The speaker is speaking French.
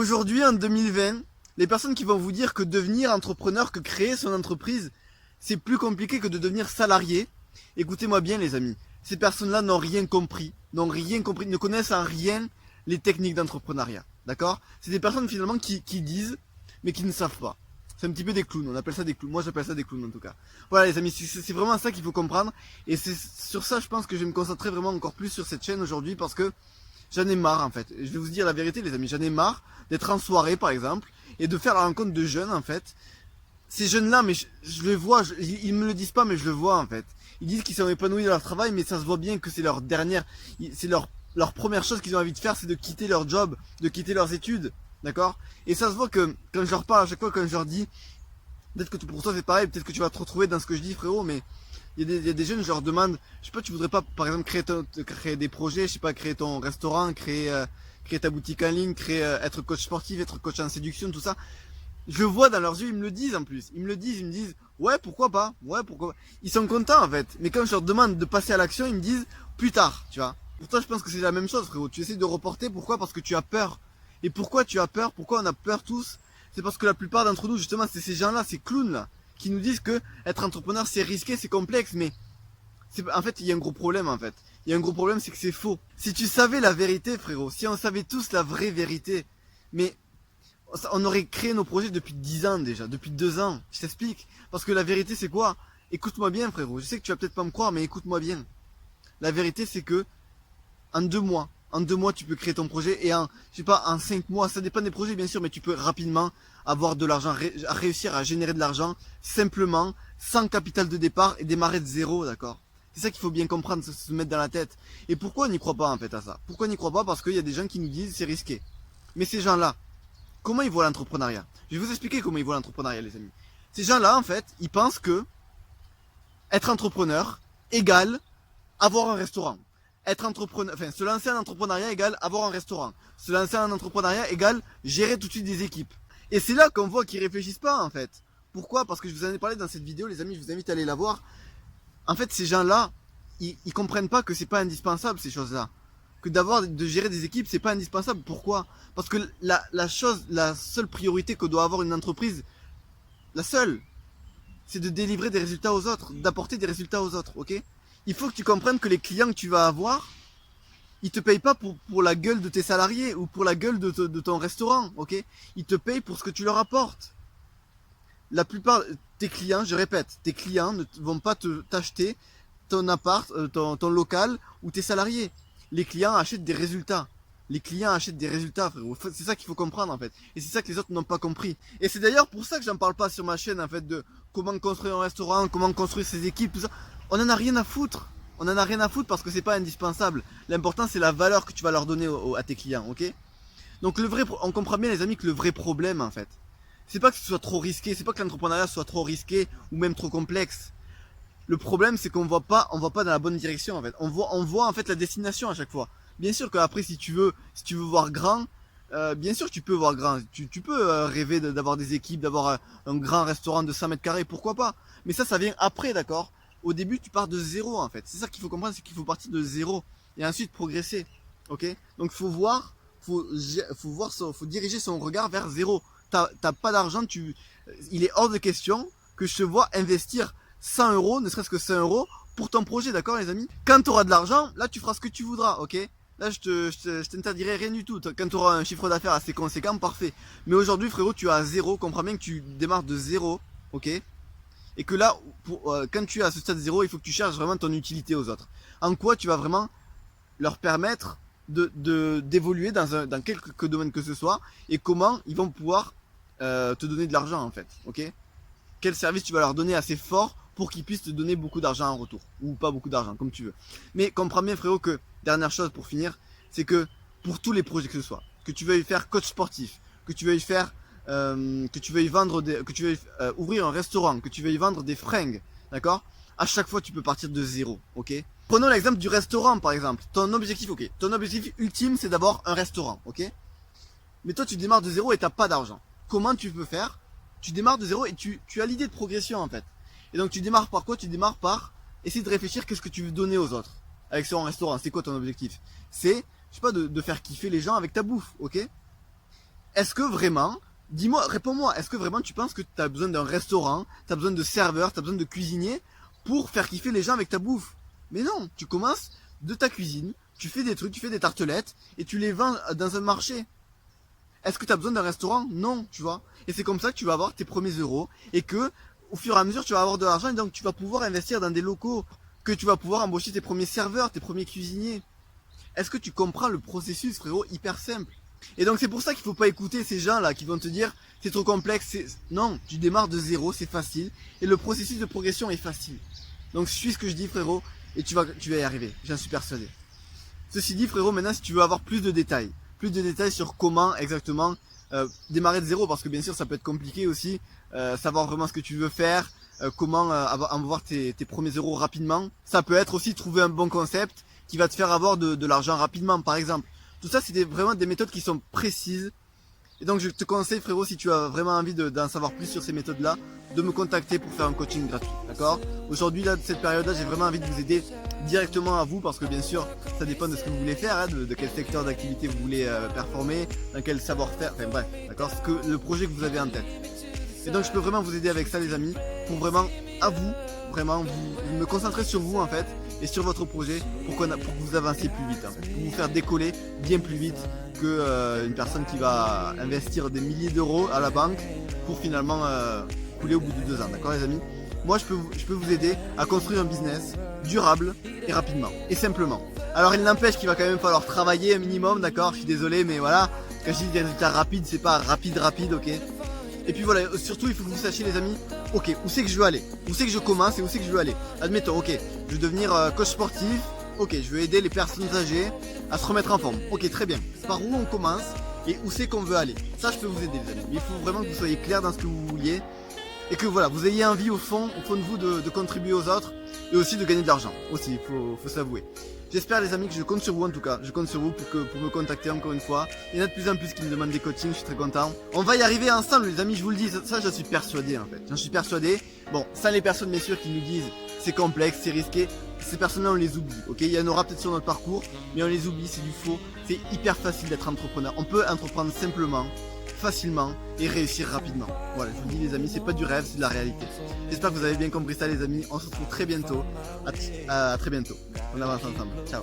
Aujourd'hui, en 2020, les personnes qui vont vous dire que devenir entrepreneur, que créer son entreprise, c'est plus compliqué que de devenir salarié, écoutez-moi bien les amis, ces personnes-là n'ont rien compris, ne connaissent en rien les techniques d'entrepreneuriat, d'accord? C'est des personnes finalement qui disent, mais qui ne savent pas. C'est un petit peu des clowns, on appelle ça des clowns, moi j'appelle ça des clowns en tout cas. Voilà les amis, c'est vraiment ça qu'il faut comprendre, et c'est sur ça je pense que je vais me concentrer vraiment encore plus sur cette chaîne aujourd'hui, parce que j'en ai marre en fait. Je vais vous dire la vérité les amis, j'en ai marre d'être en soirée par exemple, et de faire la rencontre de jeunes en fait. Ces jeunes-là, mais je les vois, ils me le disent pas, mais je le vois en fait. Ils disent qu'ils sont épanouis dans leur travail, mais ça se voit bien que c'est leur dernière, c'est leur première chose qu'ils ont envie de faire, c'est de quitter leur job, de quitter leurs études, d'accord? Et ça se voit que quand je leur parle à chaque fois, quand je leur dis, peut-être que pour toi c'est pareil, peut-être que tu vas te retrouver dans ce que je dis frérot, mais il y a des jeunes, je leur demande, je sais pas, tu voudrais pas par exemple créer des projets, je sais pas, créer ton restaurant, créer ta boutique en ligne, être coach sportif, être coach en séduction, tout ça. Je le vois dans leurs yeux, ils me le disent en plus. Ils me disent, ouais, pourquoi pas, ouais, pourquoi pas. Ils sont contents en fait. Mais quand je leur demande de passer à l'action, ils me disent, plus tard, tu vois. Pour toi, je pense que c'est la même chose, frérot. Tu essaies de reporter, pourquoi? Parce que tu as peur. Et pourquoi tu as peur? Pourquoi on a peur tous? C'est parce que la plupart d'entre nous, justement, c'est ces gens-là, ces clowns-là, qui nous disent que être entrepreneur, c'est risqué, c'est complexe, mais en fait, il y a un gros problème, en fait. Il y a un gros problème, c'est que c'est faux. Si tu savais la vérité, frérot, si on savait tous la vraie vérité, mais on aurait créé nos projets depuis 10 ans déjà, depuis 2 ans. Je t'explique. Parce que la vérité c'est quoi? Écoute-moi bien frérot, je sais que tu vas peut-être pas me croire, mais écoute-moi bien. La vérité c'est que en 2 mois tu peux créer ton projet, et je sais pas, en 5 mois, ça dépend des projets bien sûr, mais tu peux rapidement avoir de l'argent, réussir à générer de l'argent simplement, sans capital de départ et démarrer de zéro, d'accord? C'est ça qu'il faut bien comprendre, se mettre dans la tête. Et pourquoi on n'y croit pas en fait à ça? Pourquoi on n'y croit pas? Parce qu'il y a des gens qui nous disent c'est risqué. Mais ces gens-là, comment ils voient l'entrepreneuriat? Je vais vous expliquer comment ils voient l'entrepreneuriat, les amis. Ces gens-là, en fait, ils pensent que être entrepreneur égale avoir un restaurant. Être entrepreneur, enfin, se lancer en entrepreneuriat égale avoir un restaurant. Se lancer en entrepreneuriat égale gérer tout de suite des équipes. Et c'est là qu'on voit qu'ils réfléchissent pas, en fait. Pourquoi? Parce que je vous en ai parlé dans cette vidéo, les amis, je vous invite à aller la voir. En fait, ces gens-là, ils comprennent pas que c'est pas indispensable, ces choses-là. Que de gérer des équipes, c'est pas indispensable. Pourquoi? Parce que la seule priorité que doit avoir une entreprise, la seule, c'est de délivrer des résultats aux autres, d'apporter des résultats aux autres, ok? Il faut que tu comprennes que les clients que tu vas avoir, ils te payent pas pour la gueule de tes salariés ou pour la gueule de ton restaurant, ok? Ils te payent pour ce que tu leur apportes. La plupart, tes clients, je répète, tes clients ne vont pas t'acheter ton appart, ton local ou tes salariés. Les clients achètent des résultats. Les clients achètent des résultats, frérot. C'est ça qu'il faut comprendre en fait. Et c'est ça que les autres n'ont pas compris. Et c'est d'ailleurs pour ça que j'en parle pas sur ma chaîne en fait, de comment construire un restaurant, comment construire ses équipes, tout ça. On en a rien à foutre. On en a rien à foutre parce que c'est pas indispensable. L'important c'est la valeur que tu vas leur donner à tes clients, ok? Donc on comprend bien les amis que le vrai problème en fait, c'est pas que ce soit trop risqué, c'est pas que l'entrepreneuriat soit trop risqué ou même trop complexe. Le problème c'est qu'on voit pas dans la bonne direction en fait. On voit en fait la destination à chaque fois. Bien sûr qu'après si tu veux voir grand, bien sûr tu peux voir grand. Tu peux rêver d'avoir des équipes, d'avoir un grand restaurant de 100 mètres carrés, pourquoi pas. Mais ça vient après, d'accord? Au début tu pars de zéro en fait. C'est ça qu'il faut comprendre, c'est qu'il faut partir de zéro et ensuite progresser. Ok? Donc faut diriger son regard vers zéro. T'as pas d'argent, il est hors de question que je te vois investir 100 euros, ne serait-ce que 100 euros, pour ton projet, d'accord les amis? Quand tu auras de l'argent, là tu feras ce que tu voudras, ok? Là je t'interdirai rien du tout. Quand tu auras un chiffre d'affaires assez conséquent, parfait. Mais aujourd'hui frérot, tu es à zéro, comprends bien que tu démarres de zéro, ok? Et que là, quand tu es à ce stade zéro, il faut que tu cherches vraiment ton utilité aux autres. En quoi tu vas vraiment leur permettre d'évoluer dans quelque domaine que ce soit, et comment ils vont pouvoir te donner de l'argent en fait, ok? Quel service tu vas leur donner assez fort pour qu'ils puissent te donner beaucoup d'argent en retour, ou pas beaucoup d'argent, comme tu veux. Mais comprends bien frérot que, dernière chose pour finir, c'est que pour tous les projets que ce soit, que tu veuilles faire coach sportif, que tu veuilles faire, que tu veuilles vendre que tu veuilles ouvrir un restaurant, que tu veuilles vendre des fringues, d'accord? À chaque fois tu peux partir de zéro, ok? Prenons l'exemple du restaurant par exemple. Ton objectif, ok, ton objectif ultime c'est d'avoir un restaurant, ok? Mais toi tu démarres de zéro et t'as pas d'argent. Comment tu peux faire? Tu démarres de zéro et tu as l'idée de progression en fait. Et donc tu démarres par quoi? Tu démarres par essayer de réfléchir qu'est-ce que tu veux donner aux autres avec ce restaurant. C'est quoi ton objectif? C'est, je sais pas, de faire kiffer les gens avec ta bouffe, ok? est-ce que vraiment, dis-moi, réponds-moi, est-ce que vraiment tu penses que tu as besoin d'un restaurant, tu as besoin de serveurs, tu as besoin de cuisiniers pour faire kiffer les gens avec ta bouffe? Mais non, tu commences de ta cuisine, tu fais des trucs, tu fais des tartelettes et tu les vends dans un marché. Est-ce que tu as besoin d'un restaurant? Non, tu vois. Et c'est comme ça que tu vas avoir tes premiers euros et que au fur et à mesure tu vas avoir de l'argent et donc tu vas pouvoir investir dans des locaux, que tu vas pouvoir embaucher tes premiers serveurs, tes premiers cuisiniers. Est-ce que tu comprends le processus, frérot, hyper simple? Et donc c'est pour ça qu'il faut pas écouter ces gens là qui vont te dire c'est trop complexe. Non, tu démarres de zéro, c'est facile et le processus de progression est facile. Donc suis ce que je dis, frérot, et tu vas y arriver. J'en suis persuadé. Ceci dit, frérot, maintenant si tu veux avoir plus de détails sur comment exactement démarrer de zéro, parce que bien sûr ça peut être compliqué aussi, savoir vraiment ce que tu veux faire, comment avoir tes premiers euros rapidement. Ça peut être aussi trouver un bon concept qui va te faire avoir de l'argent rapidement, par exemple. Tout ça, c'est vraiment des méthodes qui sont précises. Et donc, je te conseille, frérot, si tu as vraiment envie d'en savoir plus sur ces méthodes-là, de me contacter pour faire un coaching gratuit, d'accord? Aujourd'hui, là, de cette période-là, j'ai vraiment envie de vous aider directement à vous, parce que bien sûr, ça dépend de ce que vous voulez faire, hein, de quel secteur d'activité vous voulez performer, dans quel savoir-faire, enfin bref, d'accord? Le projet que vous avez en tête. Et donc, je peux vraiment vous aider avec ça, les amis, pour vraiment, à vous, vraiment, vous me concentrer sur vous, en fait, et sur votre projet pour que vous avanciez plus vite, en fait, pour vous faire décoller bien plus vite que une personne qui va investir des milliers d'euros à la banque pour finalement couler au bout de 2 ans, d'accord les amis? Moi je peux vous aider à construire un business durable et rapidement et simplement. Alors il n'empêche qu'il va quand même falloir travailler un minimum, d'accord? Je suis désolé mais voilà, quand je dis des résultats rapides, c'est pas rapide, ok? Et puis voilà, surtout il faut que vous sachiez les amis, ok, où c'est que je veux aller, où c'est que je commence et où c'est que je veux aller. Admettons, ok, je veux devenir coach sportif, ok, je veux aider les personnes âgées à se remettre en forme. Ok, très bien, par où on commence et où c'est qu'on veut aller. Ça je peux vous aider les amis, mais il faut vraiment que vous soyez clair dans ce que vous vouliez et que voilà, vous ayez envie au fond de vous de contribuer aux autres et aussi de gagner de l'argent, aussi, faut s'avouer. J'espère les amis que je compte sur vous en tout cas, je compte sur vous pour me contacter encore une fois. Il y en a de plus en plus qui me demandent des coachings, je suis très content. On va y arriver ensemble les amis, je vous le dis, ça j'en suis persuadé en fait. J'en suis persuadé. Bon, sans les personnes bien sûr qui nous disent c'est complexe, c'est risqué, ces personnes-là on les oublie, ok? Il y en aura peut-être sur notre parcours, mais on les oublie, c'est du faux. C'est hyper facile d'être entrepreneur. On peut entreprendre simplement, facilement et réussir rapidement. Voilà, je vous le dis les amis, c'est pas du rêve, c'est de la réalité. J'espère que vous avez bien compris ça les amis, on se retrouve très bientôt. À très bientôt. On avance ensemble. Ciao.